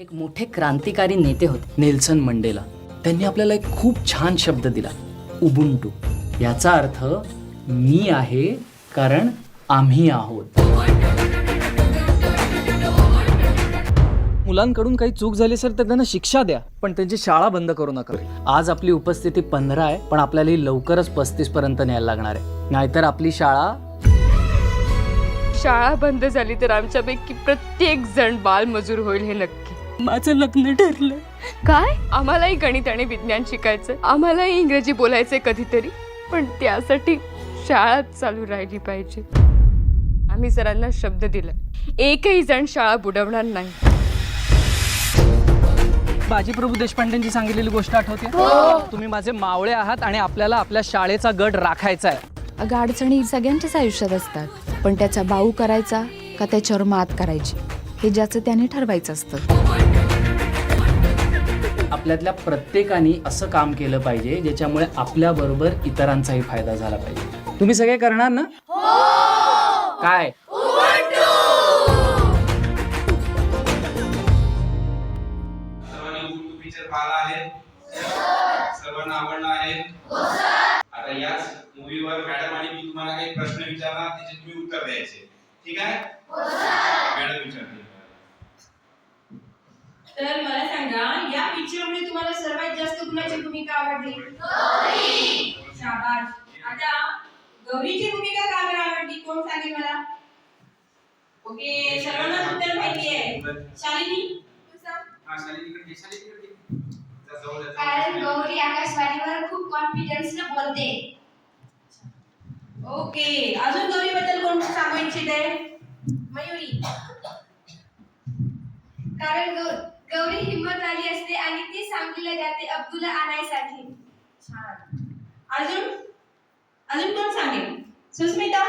एक मोठे क्रांतिकारी नेते होते नेल्सन मंडेला. त्यांनी आपल्याला एक खूप छान शब्द दिला, उबुंटू. याचा अर्थ मी आहे कारण आम्ही आहोत. मुलांकडून काही चूक झाली सर तर त्यांना शिक्षा द्या, पण त्यांची शाळा बंद करू नका. आज आपली उपस्थिती 15 आहे, पण आपल्याला ही लवकरच 35 पर्यंत न्यायला लागणार आहे. नाहीतर आपली शाळा बंद झाली तर आमच्यापैकी प्रत्येक जण बालमजूर होईल हे नक्की. माझं लग्न ठरलं. काय? आम्हालाही गणित आणि विज्ञान शिकायचं, आम्हालाही इंग्रजी बोलायचंय कधीतरी, पण त्यासाठी शाळा चालू राहिली पाहिजे. आम्ही सरांना शब्द दिला, एकही जण शाळा बुडवणार नाही. बाजीप्रभू देशपांडेंची सांगितलेली गोष्ट आठवते? तुम्ही माझे मावळे आहात आणि आपल्याला आपल्या शाळेचा गड राखायचा आहे. अगं, अडचणी सगळ्यांच्याच आयुष्यात असतात, पण त्याचा बाऊ करायचा का त्याच्यावर मात करायची हे ज्याचं त्याने ठरवायचं असतं. आपल्यातल्या प्रत्येकाने असं काम केलं पाहिजे ज्याच्यामुळे आपल्याबरोबर इतरांचाही फायदा झाला पाहिजे. तुम्ही सगळे करणार ना? काय? पाहिला आहे, सर्वांना आवडला आहे. आता याच मूवीवर मॅडम आणि मी तुम्हाला काही प्रश्न विचारणार, त्याचे तुम्ही उत्तर द्यायचे. ठीक आहे? मॅडम विचारते. तर मला सांगा, या पिक्चरमध्ये तुम्हाला सर्वात जास्त कुणाची भूमिका आवडली? गौरी. शाबास. आता गौरीची भूमिका का बरं आवडली? कोण सांगेल मला? ओके, सर्वांना उत्तर माहिती आहे. शालिनी, तू सांग. हा, शालिनीकडे शालिनीकडे कारण गौरी आकाशवाणीवर खूप कॉन्फिडन्सने बोलते. ओके, अजून गौरीबद्दल कोण सांगू इच्छिते? मयुरी. कारण गौरी हिंमतवाली असते आणि ती सांगितले जाते अब्दुला आणायसाठी. छान. अजून कोण सांगेल? सुस्मिता.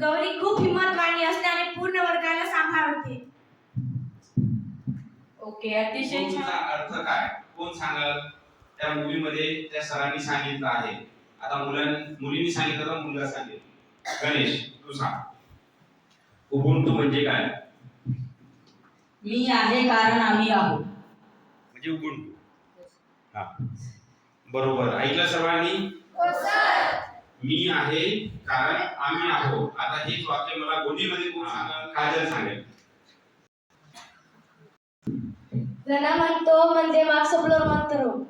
गौरी खूप हिंमतवाणी असते आणि पूर्ण वर्गाला सांभाळते. ओके, अतिशय छान. अर्थ काय कोण सांगाल? त्या मूवी मध्ये त्या सरांनी सांगितलं आहे. आता मुलींनी सांगितलं तर मुलगा सांगेल. गणेश, तू सांग. उबुंटू म्हणजे काय? मी आहे कारण आम्ही आहोत. म्हणजे उबुंटू. हा, बरोबर ऐकलं सर्वांनी? मी आहे कारण आम्ही आहोत. आता हेच वाक्य मला गोंडीमध्ये कोण सांगाल? काजल सांगेल. जना म्हणतो म्हणजे मागसोबत म्हणतो.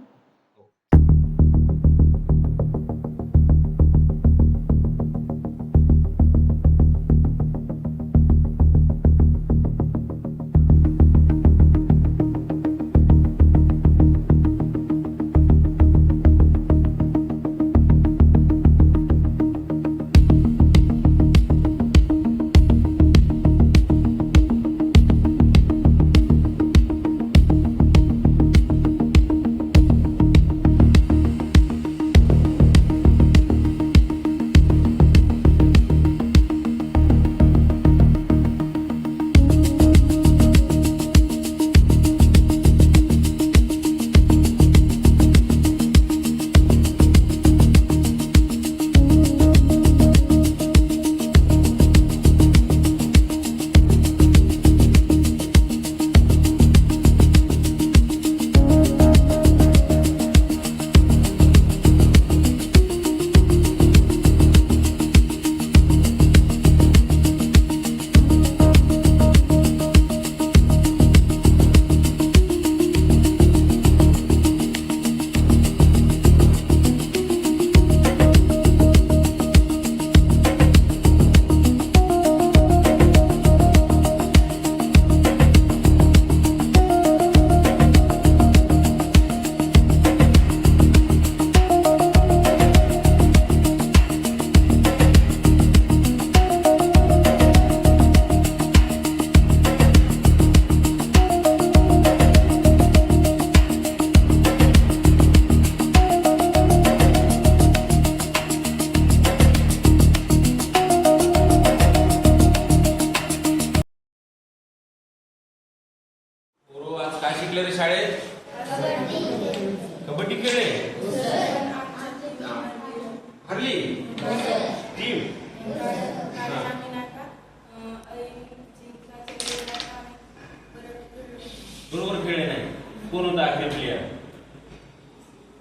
बरोबर खेळले नाही. कोण होता आखरी प्लेयर?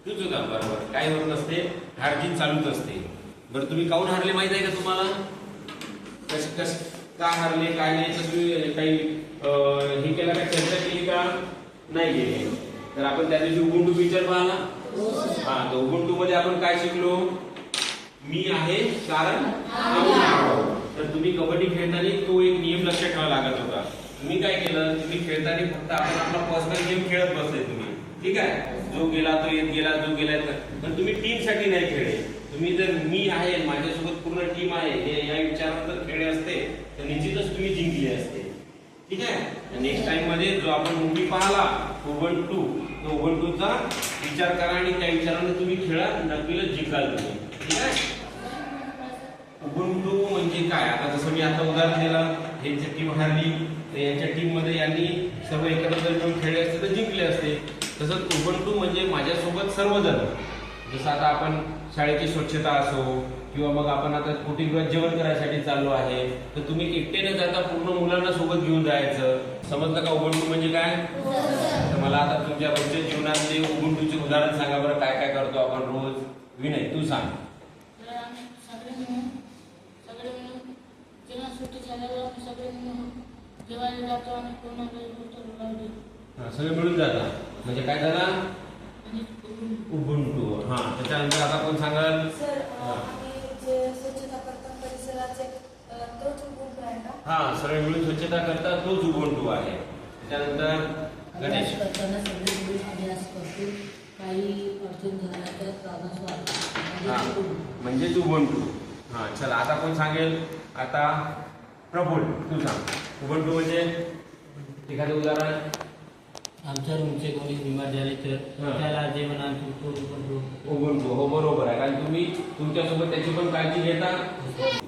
तूच होता. बरोबर. काय होत नसते, हारजीत चालूच असते. बरं तुम्ही काऊन हारले माहित आहे का तुम्हाला? कस का हारले काय नाही तुम्ही काही हे केलं का, चर्चा केली का? नाही केली. तर आपण त्या दिवशी उबुंटू पिक्चर पाहिला. हा, तर उबुंटू मध्ये आपण काय शिकलो? मी आहे कारण आम्ही आहोत. तर तुम्ही कबड्डी खेळताना तो एक नियम लक्षात ठेवावा लागत होता. तुम्ही काय केलं, तुम्ही खेळताना फक्त आपण आपला पर्सनल गेम खेळत बसले तुम्ही, ठीक आहे. जो गेला तो येत गेला, जो गेला पण तुम्ही टीम साठी नाही खेळले. तुम्ही जर मी आहे माझ्यासोबत पूर्ण टीम आहे हे या विचारात जर खेळले असते तर निश्चितच तुम्ही जिंकले असते, ठीक आहे. नेक्स्ट टाइम मध्ये जो आपण मूवी पाहिला उबुंटू, तो उबुंटूचा विचार करा आणि त्या विचाराने तुम्ही खेळा, नक्कीच जिंकाल तुम्ही, ठीक आहे. उबुंटू म्हणजे काय? आता जसं मी आता उदाहरण दिलं, यांची टीम हारली तर यांच्या टीम मध्ये यांनी सर्व एकत्र जर मिळून खेळले असते तर जिंकले असते. तसंच उबुंटू म्हणजे माझ्यासोबत सर्वजण. जसं आता आपण शाळेची स्वच्छता असो किंवा मग आपण आता कुटीगृहात जेवण करायसाठी चाललो आहे तर तुम्ही एकटे न जाता पूर्ण मुलांना सोबत घेऊन जायचं. समजलं का उबुंटू म्हणजे काय? तर मला आता तुमच्या रोजच्या जीवनातले उबुंटूचे उदाहरण सांगा बरं, काय काय करतो आपण रोज. विनय तू सांग. जेव्हा सुट्टी झाल्यावर आम्ही सगळे मिळून जेवायला जातो आणि पूर्ण सगळे मिळून जातात म्हणजे काय झाला? उबुंटू. हा, त्याच्यानंतर आता कोण सांगाल? हा, सगळे मिळून स्वच्छता करतात तोच उबुंटू आहे. त्याच्यानंतर गणेश. हा, म्हणजेच उबुंटू. हा, चला आता कोण सांगेल? आता प्रफुल्ल तू सांग. उबुंटू म्हणजे एखादं उदाहरण. आमच्या रूमचे कोणी बिमार झाले तर त्याला जेवण आणतो उबुंटू. हो, बरोबर आहे, कारण तुम्ही तुमच्यासोबत त्याची पण काळजी घेता.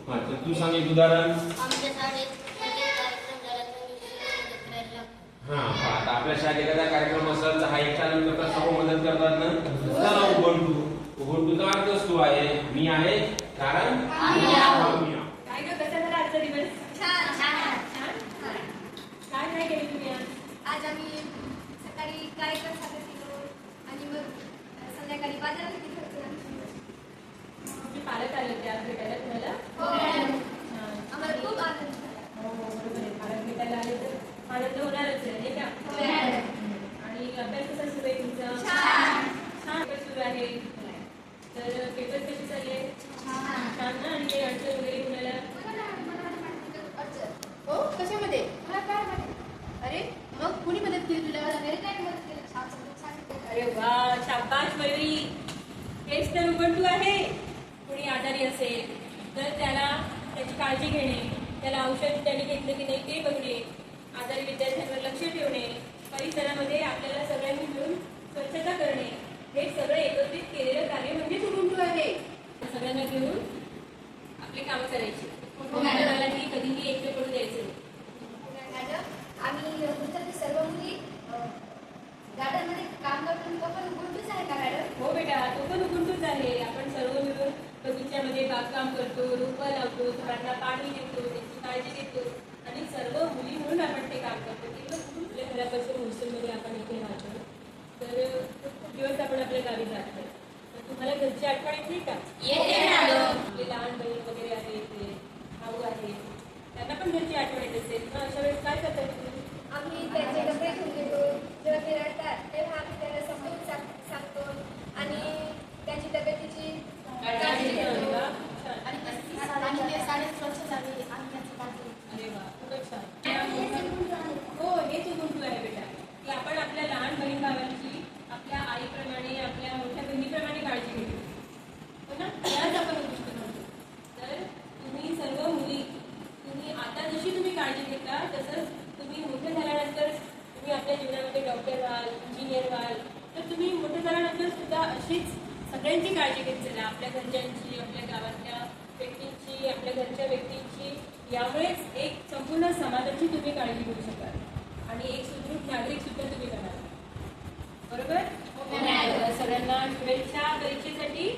हा, तर तू सांग एक उदाहरण. आमच्या शाळेत कार्यक्रम झाला तर हा, आता आपल्या शाळेत एखादा कार्यक्रम असेल तर हा एकटा न करता सर्व मदत करतात ना. चला उबुंटू. उबुंटूचा अर्थच तू आहे, मी आहे कारण आम्ही आहोत. काय ग, कसा झाला आजचा दिवस? छान छान. काय काय केली तुम्ही आज? आज आम्ही सकाळी कार्यक्रम सादर केलो आणि मग संध्याकाळी बाजारात गेलो होतो. तुमचे पालक आले होते आज भेटायला तुम्हाला? छान. आम्हाला खूप आनंद झाला. हो, बरोबर आहे. पालक भेटायला आले तर आनंद होणारच आहे, नाही का? आणि अभ्यास कसा सुरू आहे तुमचा? छान पेपर सुरू आहे. तर पेपर कसे चालले? छान ना. आणि काही अडचण वगैरे तुम्हाला? हो, कशामध्ये? मला काय माहिती. अरे मग कुणी मदत केली तुला? घरी काय मदत केली? अरे वा, शाबाश मयुरी. हेच तर उबुंटू आहे. कुणी आजारी असेल तर त्याला त्याची काळजी घेणे, त्याला औषध त्याने घेतलं की नाही ते बघणे, आजारी विद्यार्थ्यांवर लक्ष ठेवणे, परिसरामध्ये आपल्याला सगळ्यांनी मिळून स्वच्छता करणे, हे सगळं एकत्रित केलेलं कार्य म्हणजे उबुंटू आहे. सगळ्यांना घेऊन आपली कामं करायची. कोणालाही कधीही एकटे पडू द्यायचं नाही. मॅडम, आम्ही पुस्तकी सर्व मुली गार्डनमध्ये काम करतो. तो पण उबुंटूच आहे का मॅडम? हो बेटा, तो पण उबुंटूच आहे. आपण सर्व मिळून बगीच्यामध्ये बागकाम करतो, रोपं लावतो, झाडांना पाणी देतो, त्याची काळजी घेतो आणि सर्व मुली म्हणून आपण ते काम करतो. ते पण आपल्या घरापासून हॉस्टेलमध्ये आपण इथे राहतो. तर खूप दिवस आपण आपल्या गावी जात नाही. तर तुम्हाला घरची आठवण येते का? येते मॅडम. आपले लहान बहीण वगैरे आहे, इथे भाऊ आहे, त्यांना पण घरची आठवण येत असेल. मग अशा वेळेस काय करता तुम्ही? आम्ही त्यांचे कपडे घेऊन देतो. जेव्हा ते रडतात तेव्हा आम्ही त्यांना समजून सांगतो आणि त्यांची तब्येतीची काळजी घेतो. छान. आणि ते शाळेत स्वच्छ झाले आम्ही त्यांची काळजी घेतो. अरे वा, खूपच छान. हो, हेच उबुंटू आहे बेटा, की आपण आपल्या लहान बहीण भावांची आपल्या आईप्रमाणे, आपल्या मोठ्या बहिणीप्रमाणे काळजी घेतो. हो ना, याच आपण उद्दिष्ट म्हणतो. तर तुम्ही सर्व मुली, तुम्ही आता जशी तुम्ही काळजी घेता तसंच तुम्ही मोठे झाल्यानंतर तुम्ही आपल्या जीवनामध्ये डॉक्टर व्हाल, इंजिनियर व्हाल, तर तुम्ही मोठे झाल्यानंतर सुद्धा अशीच सगळ्यांची काळजी घेत चला. आपल्या घरच्यांची, आपल्या गावातल्या व्यक्तींची, आपल्या घरच्या व्यक्तींची. यामुळेच एक संपूर्ण समाजाची तुम्ही काळजी घेऊ शकाल आणि एक सुदृढ नागरिक सुद्धा तुम्ही बनाल. बरोबर? सगळ्यांना शुभेच्छा परीक्षेसाठी.